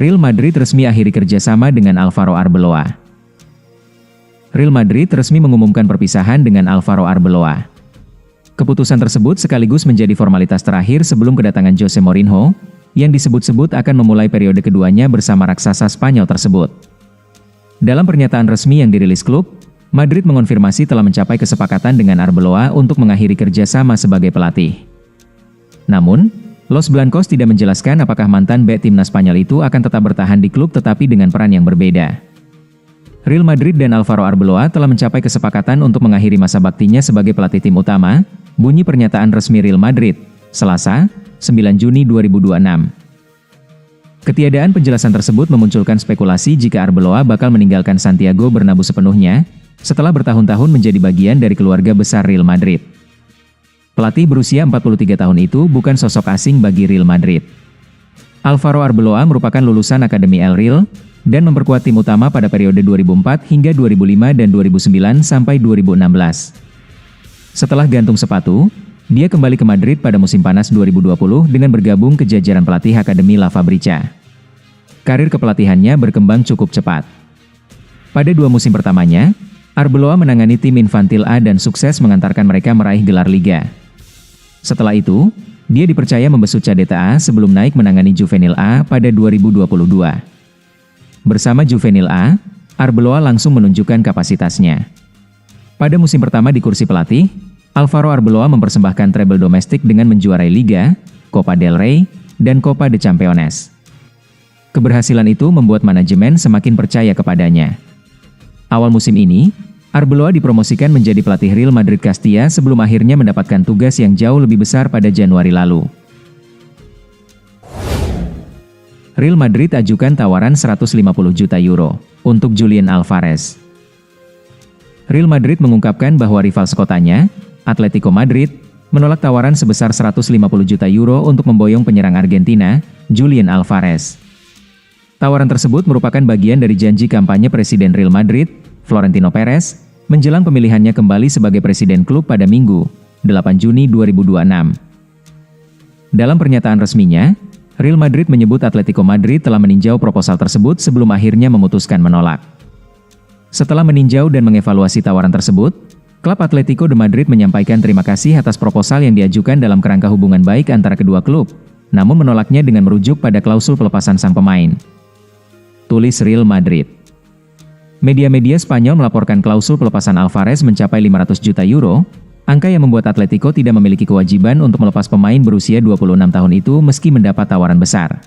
Real Madrid resmi akhiri kerjasama dengan Alvaro Arbeloa. Real Madrid resmi mengumumkan perpisahan dengan Alvaro Arbeloa. Keputusan tersebut sekaligus menjadi formalitas terakhir sebelum kedatangan Jose Mourinho, yang disebut-sebut akan memulai periode keduanya bersama raksasa Spanyol tersebut. Dalam pernyataan resmi yang dirilis klub, Madrid mengonfirmasi telah mencapai kesepakatan dengan Arbeloa untuk mengakhiri kerjasama sebagai pelatih. Namun, Los Blancos tidak menjelaskan apakah mantan bek timnas Spanyol itu akan tetap bertahan di klub tetapi dengan peran yang berbeda. Real Madrid dan Alvaro Arbeloa telah mencapai kesepakatan untuk mengakhiri masa baktinya sebagai pelatih tim utama, bunyi pernyataan resmi Real Madrid, Selasa, 9 Juni 2026. Ketiadaan penjelasan tersebut memunculkan spekulasi jika Arbeloa bakal meninggalkan Santiago Bernabeu sepenuhnya, setelah bertahun-tahun menjadi bagian dari keluarga besar Real Madrid. Pelatih berusia 43 tahun itu bukan sosok asing bagi Real Madrid. Alvaro Arbeloa merupakan lulusan Akademi El Real, dan memperkuat tim utama pada periode 2004 hingga 2005 dan 2009 sampai 2016. Setelah gantung sepatu, dia kembali ke Madrid pada musim panas 2020 dengan bergabung ke jajaran pelatih Akademi La Fabrica. Karir kepelatihannya berkembang cukup cepat. Pada 2 musim pertamanya, Arbeloa menangani tim Infantil A dan sukses mengantarkan mereka meraih gelar Liga. Setelah itu, dia dipercaya membesut Cadete A sebelum naik menangani Juvenil A pada 2022. Bersama Juvenil A, Arbeloa langsung menunjukkan kapasitasnya. Pada musim pertama di kursi pelatih, Alvaro Arbeloa mempersembahkan treble domestik dengan menjuarai Liga, Copa del Rey, dan Copa de Campeones. Keberhasilan itu membuat manajemen semakin percaya kepadanya. Awal musim ini, Arbeloa dipromosikan menjadi pelatih Real Madrid Castilla sebelum akhirnya mendapatkan tugas yang jauh lebih besar pada Januari lalu. Real Madrid ajukan tawaran 150 juta euro untuk Julian Alvarez. Real Madrid mengungkapkan bahwa rival sekotanya, Atletico Madrid, menolak tawaran sebesar 150 juta euro untuk memboyong penyerang Argentina, Julian Alvarez. Tawaran tersebut merupakan bagian dari janji kampanye Presiden Real Madrid, Florentino Perez, menjelang pemilihannya kembali sebagai presiden klub pada Minggu, 8 Juni 2026. Dalam pernyataan resminya, Real Madrid menyebut Atletico Madrid telah meninjau proposal tersebut sebelum akhirnya memutuskan menolak. Setelah meninjau dan mengevaluasi tawaran tersebut, klub Atletico de Madrid menyampaikan terima kasih atas proposal yang diajukan dalam kerangka hubungan baik antara kedua klub, namun menolaknya dengan merujuk pada klausul pelepasan sang pemain. Tulis Real Madrid. Media-media Spanyol melaporkan klausul pelepasan Alvarez mencapai 500 juta euro, angka yang membuat Atletico tidak memiliki kewajiban untuk melepas pemain berusia 26 tahun itu meski mendapat tawaran besar.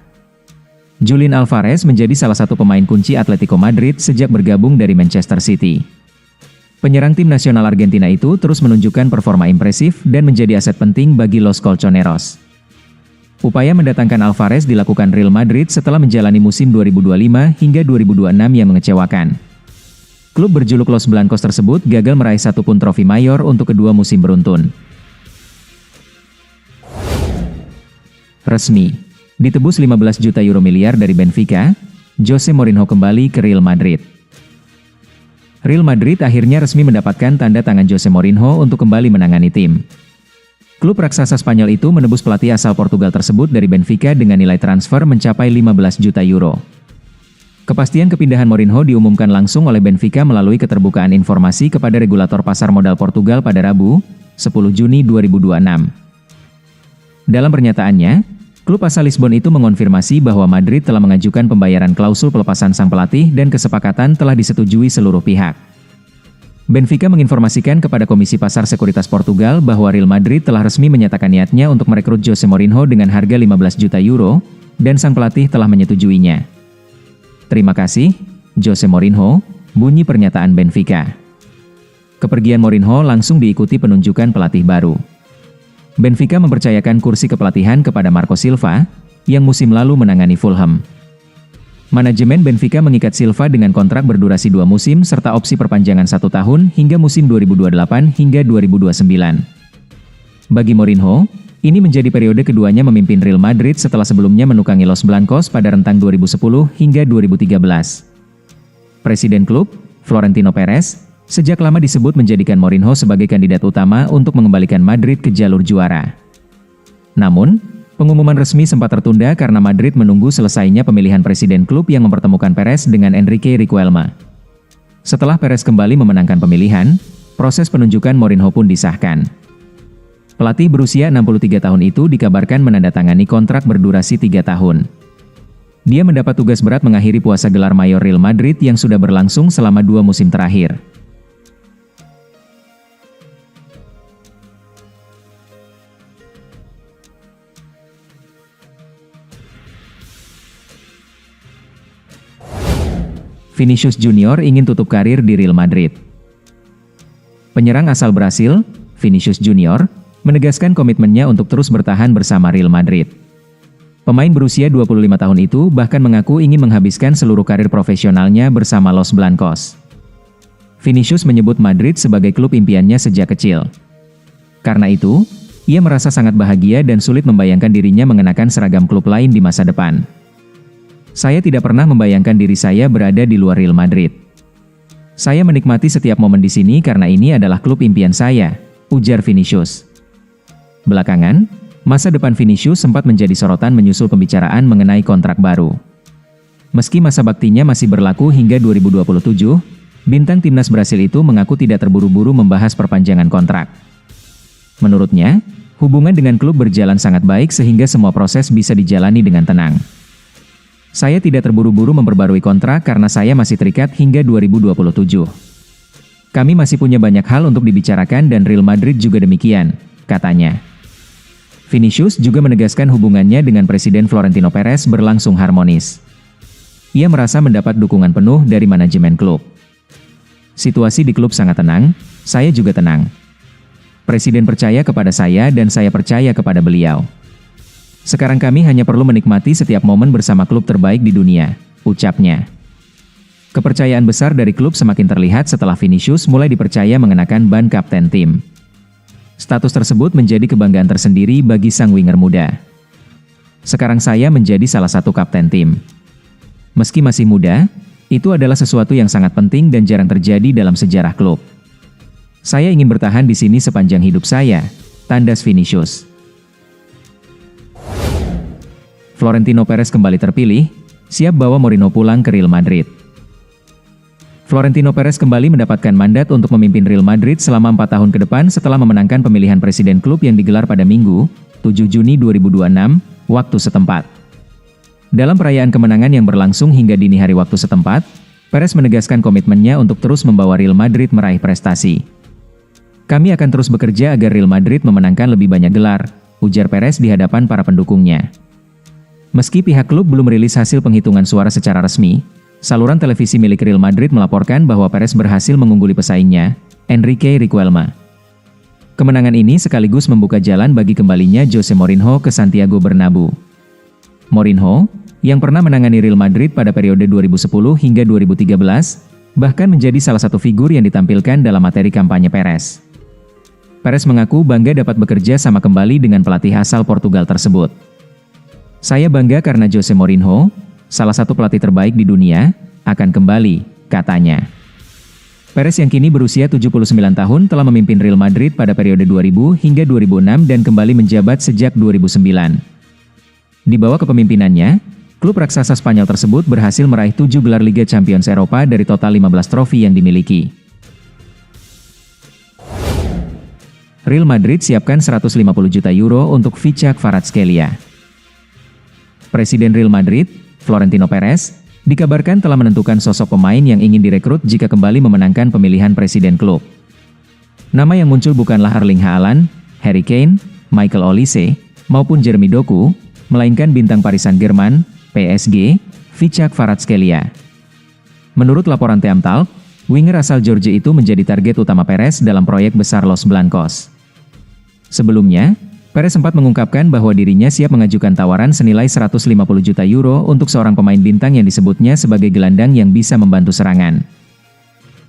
Julian Alvarez menjadi salah satu pemain kunci Atletico Madrid sejak bergabung dari Manchester City. Penyerang tim nasional Argentina itu terus menunjukkan performa impresif dan menjadi aset penting bagi Los Colchoneros. Upaya mendatangkan Alvarez dilakukan Real Madrid setelah menjalani musim 2025 hingga 2026 yang mengecewakan. Klub berjuluk Los Blancos tersebut gagal meraih satupun trofi mayor untuk kedua musim beruntun. Resmi. Ditebus 15 juta euro miliar dari Benfica, Jose Mourinho kembali ke Real Madrid. Real Madrid akhirnya resmi mendapatkan tanda tangan Jose Mourinho untuk kembali menangani tim. Klub raksasa Spanyol itu menebus pelatih asal Portugal tersebut dari Benfica dengan nilai transfer mencapai 15 juta euro. Kepastian kepindahan Mourinho diumumkan langsung oleh Benfica melalui keterbukaan informasi kepada regulator pasar modal Portugal pada Rabu, 10 Juni 2026. Dalam pernyataannya, klub asal Lisbon itu mengonfirmasi bahwa Madrid telah mengajukan pembayaran klausul pelepasan sang pelatih dan kesepakatan telah disetujui seluruh pihak. Benfica menginformasikan kepada Komisi Pasar Sekuritas Portugal bahwa Real Madrid telah resmi menyatakan niatnya untuk merekrut Jose Mourinho dengan harga 15 juta euro, dan sang pelatih telah menyetujuinya. Terima kasih, Jose Mourinho, bunyi pernyataan Benfica. Kepergian Mourinho langsung diikuti penunjukan pelatih baru. Benfica mempercayakan kursi kepelatihan kepada Marco Silva, yang musim lalu menangani Fulham. Manajemen Benfica mengikat Silva dengan kontrak berdurasi 2 musim serta opsi perpanjangan 1 tahun hingga musim 2028 hingga 2029. Bagi Mourinho, ini menjadi periode keduanya memimpin Real Madrid setelah sebelumnya menukangi Los Blancos pada rentang 2010 hingga 2013. Presiden klub, Florentino Perez, sejak lama disebut menjadikan Mourinho sebagai kandidat utama untuk mengembalikan Madrid ke jalur juara. Namun, Pengumuman resmi sempat tertunda karena Madrid menunggu selesainya pemilihan presiden klub yang mempertemukan Perez dengan Enrique Riquelme. Setelah Perez kembali memenangkan pemilihan, proses penunjukan Mourinho pun disahkan. Pelatih berusia 63 tahun itu dikabarkan menandatangani kontrak berdurasi 3 tahun. Dia mendapat tugas berat mengakhiri puasa gelar mayor Real Madrid yang sudah berlangsung selama 2 musim terakhir. Vinicius Junior ingin tutup karir di Real Madrid. Penyerang asal Brasil, Vinicius Junior, menegaskan komitmennya untuk terus bertahan bersama Real Madrid. Pemain berusia 25 tahun itu bahkan mengaku ingin menghabiskan seluruh karir profesionalnya bersama Los Blancos. Vinicius menyebut Madrid sebagai klub impiannya sejak kecil. Karena itu, ia merasa sangat bahagia dan sulit membayangkan dirinya mengenakan seragam klub lain di masa depan. Saya tidak pernah membayangkan diri saya berada di luar Real Madrid. Saya menikmati setiap momen di sini karena ini adalah klub impian saya, ujar Vinicius. Belakangan, masa depan Vinicius sempat menjadi sorotan menyusul pembicaraan mengenai kontrak baru. Meski masa baktinya masih berlaku hingga 2027, bintang timnas Brasil itu mengaku tidak terburu-buru membahas perpanjangan kontrak. Menurutnya, hubungan dengan klub berjalan sangat baik sehingga semua proses bisa dijalani dengan tenang. Saya tidak terburu-buru memperbarui kontrak karena saya masih terikat hingga 2027. Kami masih punya banyak hal untuk dibicarakan dan Real Madrid juga demikian, katanya. Vinicius juga menegaskan hubungannya dengan Presiden Florentino Perez berlangsung harmonis. Ia merasa mendapat dukungan penuh dari manajemen klub. Situasi di klub sangat tenang, saya juga tenang. Presiden percaya kepada saya dan saya percaya kepada beliau. Sekarang kami hanya perlu menikmati setiap momen bersama klub terbaik di dunia, ucapnya. Kepercayaan besar dari klub semakin terlihat setelah Vinicius mulai dipercaya mengenakan ban kapten tim. Status tersebut menjadi kebanggaan tersendiri bagi sang winger muda. Sekarang saya menjadi salah satu kapten tim. Meski masih muda, itu adalah sesuatu yang sangat penting dan jarang terjadi dalam sejarah klub. Saya ingin bertahan di sini sepanjang hidup saya, tandas Vinicius. Florentino Perez kembali terpilih, siap bawa Mourinho pulang ke Real Madrid. Florentino Perez kembali mendapatkan mandat untuk memimpin Real Madrid selama 4 tahun ke depan setelah memenangkan pemilihan presiden klub yang digelar pada Minggu, 7 Juni 2026, waktu setempat. Dalam perayaan kemenangan yang berlangsung hingga dini hari waktu setempat, Perez menegaskan komitmennya untuk terus membawa Real Madrid meraih prestasi. Kami akan terus bekerja agar Real Madrid memenangkan lebih banyak gelar, ujar Perez di hadapan para pendukungnya. Meski pihak klub belum merilis hasil penghitungan suara secara resmi, saluran televisi milik Real Madrid melaporkan bahwa Perez berhasil mengungguli pesaingnya, Enrique Riquelme. Kemenangan ini sekaligus membuka jalan bagi kembalinya Jose Mourinho ke Santiago Bernabeu. Mourinho, yang pernah menangani Real Madrid pada periode 2010 hingga 2013, bahkan menjadi salah satu figur yang ditampilkan dalam materi kampanye Perez. Perez mengaku bangga dapat bekerja sama kembali dengan pelatih asal Portugal tersebut. Saya bangga karena Jose Mourinho, salah satu pelatih terbaik di dunia, akan kembali, katanya. Perez yang kini berusia 79 tahun telah memimpin Real Madrid pada periode 2000 hingga 2006 dan kembali menjabat sejak 2009. Di bawah kepemimpinannya, klub raksasa Spanyol tersebut berhasil meraih 7 gelar Liga Champions Eropa dari total 15 trofi yang dimiliki. Real Madrid siapkan 150 juta euro untuk Fichak Kvaratskhelia. Presiden Real Madrid, Florentino Perez, dikabarkan telah menentukan sosok pemain yang ingin direkrut jika kembali memenangkan pemilihan presiden klub. Nama yang muncul bukanlah Erling Haaland, Harry Kane, Michael Olise, maupun Jeremy Doku, melainkan bintang Paris Saint-Germain, PSG, Fichak Kvaratskhelia. Menurut laporan Teamtalk, winger asal Georgia itu menjadi target utama Perez dalam proyek besar Los Blancos. Sebelumnya, Perez sempat mengungkapkan bahwa dirinya siap mengajukan tawaran senilai 150 juta euro untuk seorang pemain bintang yang disebutnya sebagai gelandang yang bisa membantu serangan.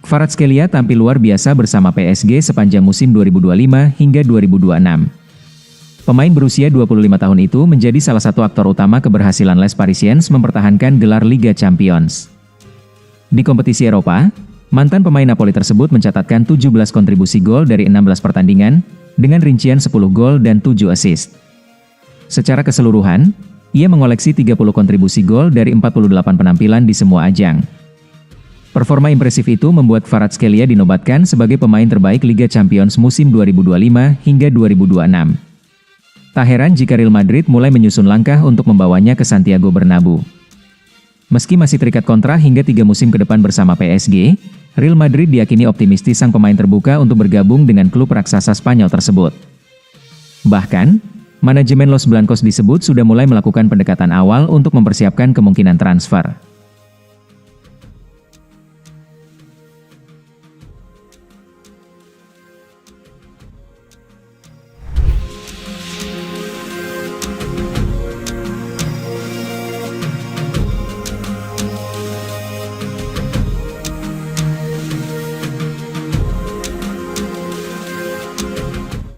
Kvaratskhelia tampil luar biasa bersama PSG sepanjang musim 2025 hingga 2026. Pemain berusia 25 tahun itu menjadi salah satu aktor utama keberhasilan Les Parisiens mempertahankan gelar Liga Champions. Di kompetisi Eropa, mantan pemain Napoli tersebut mencatatkan 17 kontribusi gol dari 16 pertandingan, dengan rincian 10 gol dan 7 assist. Secara keseluruhan, ia mengoleksi 30 kontribusi gol dari 48 penampilan di semua ajang. Performa impresif itu membuat Kvaratskhelia dinobatkan sebagai pemain terbaik Liga Champions musim 2025 hingga 2026. Tak heran jika Real Madrid mulai menyusun langkah untuk membawanya ke Santiago Bernabeu. Meski masih terikat kontrak hingga 3 musim ke depan bersama PSG, Real Madrid diyakini optimistis sang pemain terbuka untuk bergabung dengan klub raksasa Spanyol tersebut. Bahkan, manajemen Los Blancos disebut sudah mulai melakukan pendekatan awal untuk mempersiapkan kemungkinan transfer.